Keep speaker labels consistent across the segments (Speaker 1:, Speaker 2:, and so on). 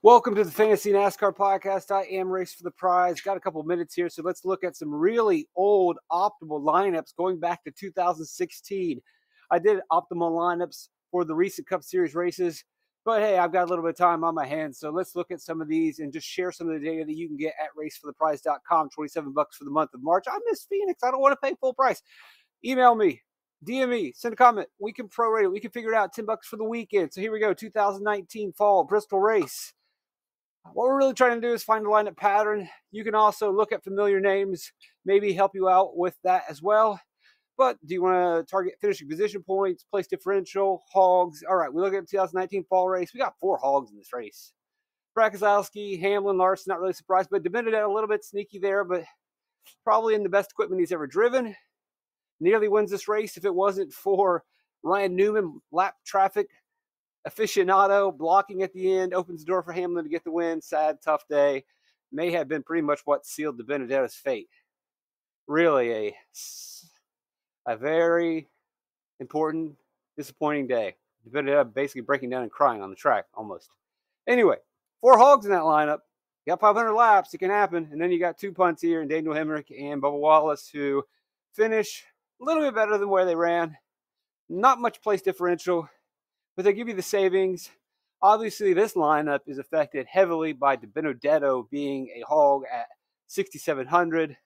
Speaker 1: Welcome to the Fantasy NASCAR Podcast. I am Race for the Prize. Got a couple of minutes here, so let's look at some really old optimal lineups going back to 2016. I did optimal lineups for the recent Cup Series races, but hey, I've got a little bit of time on my hands, so let's look at some of these and just share some of the data that you can get at racefortheprize.com. $27 for the month of March. I miss Phoenix. I don't want to pay full price. Email me. DM me, send a comment. We can prorate it. We can figure it out. $10 for the weekend. So here we go. 2019 fall Bristol race. What we're really trying to do is find a lineup pattern. You can also look at familiar names, maybe help you out with that as well. But do you want to target finishing position points, place differential, hogs? All right, we look at the 2019 fall race. We got 4 hogs in this race. Brakazowski, Hamlin, Larson, not really surprised, but DeBenedetto a little bit sneaky there, but probably in the best equipment he's ever driven. Nearly wins this race if it wasn't for Ryan Newman, lap traffic aficionado, blocking at the end, opens the door for Hamlin to get the win. Sad, tough day. May have been pretty much what sealed DeBenedetto's fate. Really a very important, disappointing day. DeBenedetto basically breaking down and crying on the track, almost. Anyway, 4 hogs in that lineup. You got 500 laps. It can happen. And then you got 2 punts here, and Daniel Hemrick and Bubba Wallace, who finish a little bit better than where they ran. Not much place differential, but they give you the savings. Obviously, this lineup is affected heavily by DeBenedetto being a hog at 6,700.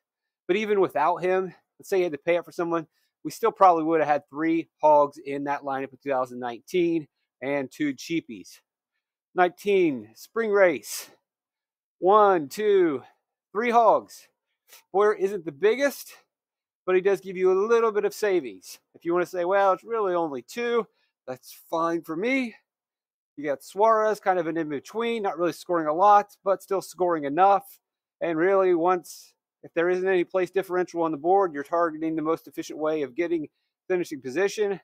Speaker 1: But even without him, let's say you had to pay up for someone, we still probably would have had 3 hogs in that lineup in 2019 and 2 cheapies. 19, spring race. 1, 2, 3 hogs. Boyer isn't the biggest, but he does give you a little bit of savings. If you want to say, well, it's really only 2, that's fine for me. You got Suarez, kind of an in-between, not really scoring a lot, but still scoring enough. And really, if there isn't any place differential on the board, you're targeting the most efficient way of getting finishing position.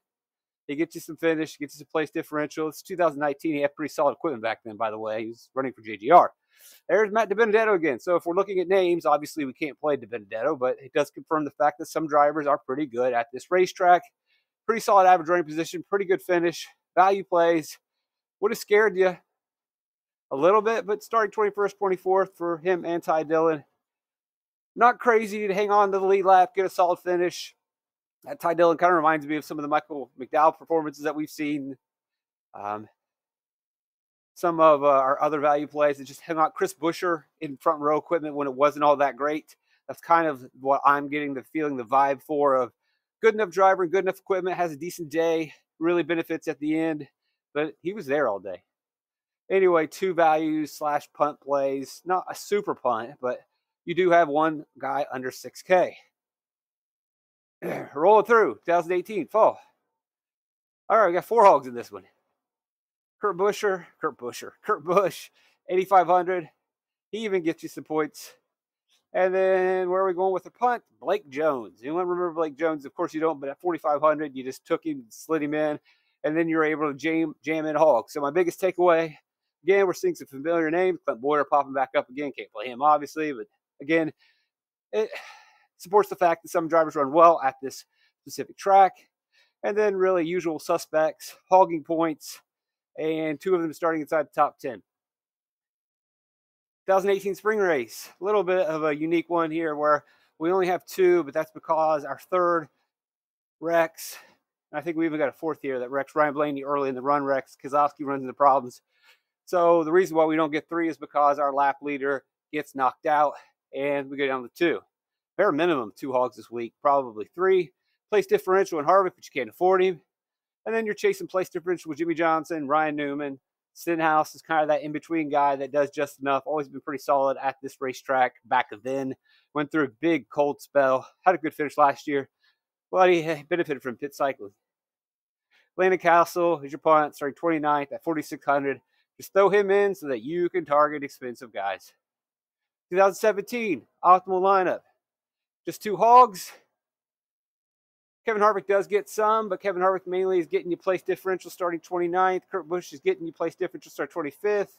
Speaker 1: He gets you some finish, gets you some place differential. It's 2019. He had pretty solid equipment back then, by the way. He was running for JGR. There's Matt DeBenedetto again. So if we're looking at names, obviously we can't play DeBenedetto, but it does confirm the fact that some drivers are pretty good at this racetrack. Pretty solid average running position, pretty good finish, value plays. Would have scared you a little bit, but starting 21st, 24th for him and Ty Dillon. Not crazy to hang on to the lead lap, get a solid finish. That Ty Dillon kind of reminds me of some of the Michael McDowell performances that we've seen. Some of our other value plays that just hang out. Chris Buescher in front row equipment when it wasn't all that great. That's kind of what I'm getting the feeling, the vibe for of good enough driver and good enough equipment, has a decent day, really benefits at the end, but he was there all day. Anyway, 2 values / punt plays. Not a super punt, but you do have one guy under 6K. Rolling through 2018 fall. All right, we got 4 hogs in this one. Kurt Busch, 8,500. He even gets you some points. And then where are we going with the punt? Blake Jones. Anyone remember Blake Jones? Of course you don't, but at 4,500, you just took him, slid him in, and then you're able to jam in hog. So my biggest takeaway, again, we're seeing some familiar names. Clint Boyer popping back up again. Can't play him, obviously, but again, it supports the fact that some drivers run well at this specific track. And then really usual suspects, hogging points, and 2 of them starting inside the top 10. 2018 spring race, a little bit of a unique one here where we only have 2, but that's because our third Rex, I think we even got a 4th here that Rex Ryan Blaney early in the run. Rex Kozlowski runs into problems. So the reason why we don't get 3 is because our lap leader gets knocked out and we go down to 2. Bare minimum 2 hogs this week, probably 3. Place differential in Harvick, but you can't afford him. And then you're chasing place differential with Jimmy Johnson, Ryan Newman. Stenhouse is kind of that in-between guy that does just enough. Always been pretty solid at this racetrack back then. Went through a big cold spell. Had a good finish last year. But he benefited from pit cycling. Landon Castle is your punt, starting 29th at 4,600. Just throw him in so that you can target expensive guys. 2017, optimal lineup. Just 2 hogs. Kevin Harvick does get some, but Kevin Harvick mainly is getting you place differential starting 29th. Kurt Busch is getting you place differential starting 25th.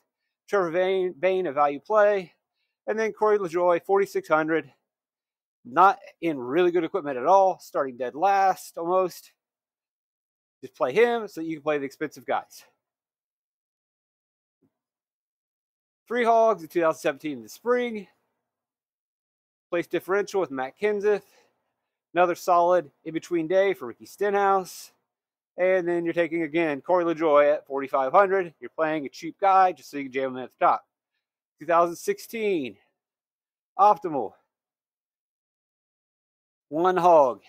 Speaker 1: Trevor Bayne, a value play. And then Corey LaJoie, 4,600. Not in really good equipment at all, starting dead last almost. Just play him so that you can play the expensive guys. 3 hogs in 2017 in the spring. Place differential with Matt Kenseth. Another solid in-between day for Ricky Stenhouse. And then you're taking, again, Corey LaJoie at 4,500. You're playing a cheap guy just so you can jam him at the top. 2016, optimal. 1 hog.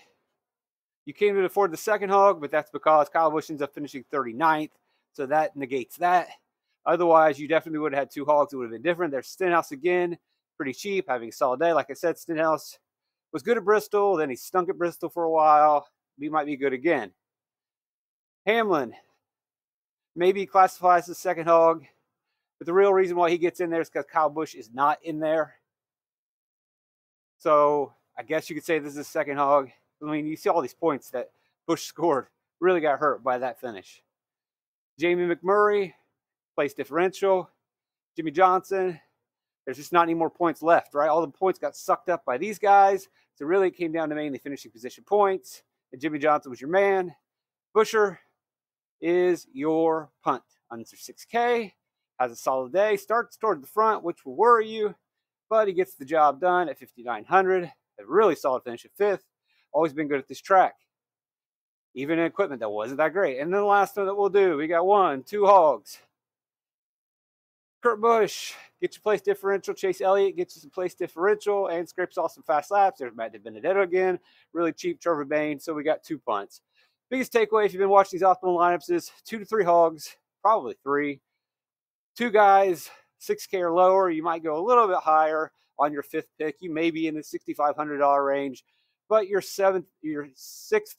Speaker 1: You can't even afford the second hog, but that's because Kyle Busch ends up finishing 39th. So that negates that. Otherwise, you definitely would have had 2 hogs. It would have been different. There's Stenhouse again. Pretty cheap, having a solid day. Like I said, Stenhouse was good at Bristol. Then he stunk at Bristol for a while. He might be good again. Hamlin, maybe he classifies as second hog, but the real reason why he gets in there is because Kyle Busch is not in there. So I guess you could say this is a second hog. I mean, you see all these points that Busch scored. Really got hurt by that finish. Jamie McMurray, place differential. Jimmy Johnson, there's just not any more points left, right? All the points got sucked up by these guys. So really it came down to mainly finishing position points. And Jimmy Johnson was your man. Buescher is your punt. Under 6K, has a solid day, starts toward the front, which will worry you, but he gets the job done at 5,900. A really solid finish at 5th. Always been good at this track. Even in equipment that wasn't that great. And then the last one that we'll do, we got 1, 2 hogs. Kurt Busch gets your place differential. Chase Elliott gets you some place differential and scrapes off some fast laps. There's Matt DiBenedetto again. Really cheap Trevor Bayne. So we got 2 punts. Biggest takeaway if you've been watching these optimal lineups is 2 to 3 hogs, probably 3. 2 guys, 6K or lower. You might go a little bit higher on your 5th pick. You may be in the $6,500 range, but your 6th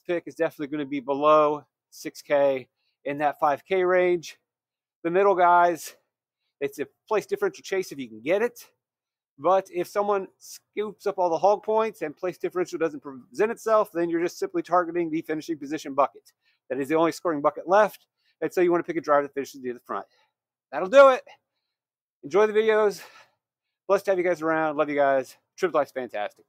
Speaker 1: pick is definitely going to be below 6K in that 5K range. The middle guys, it's a place differential chase if you can get it. But if someone scoops up all the hog points and place differential doesn't present itself, then you're just simply targeting the finishing position bucket. That is the only scoring bucket left. And so you want to pick a driver that finishes near the front. That'll do it. Enjoy the videos. Blessed to have you guys around. Love you guys. Triple Life's fantastic.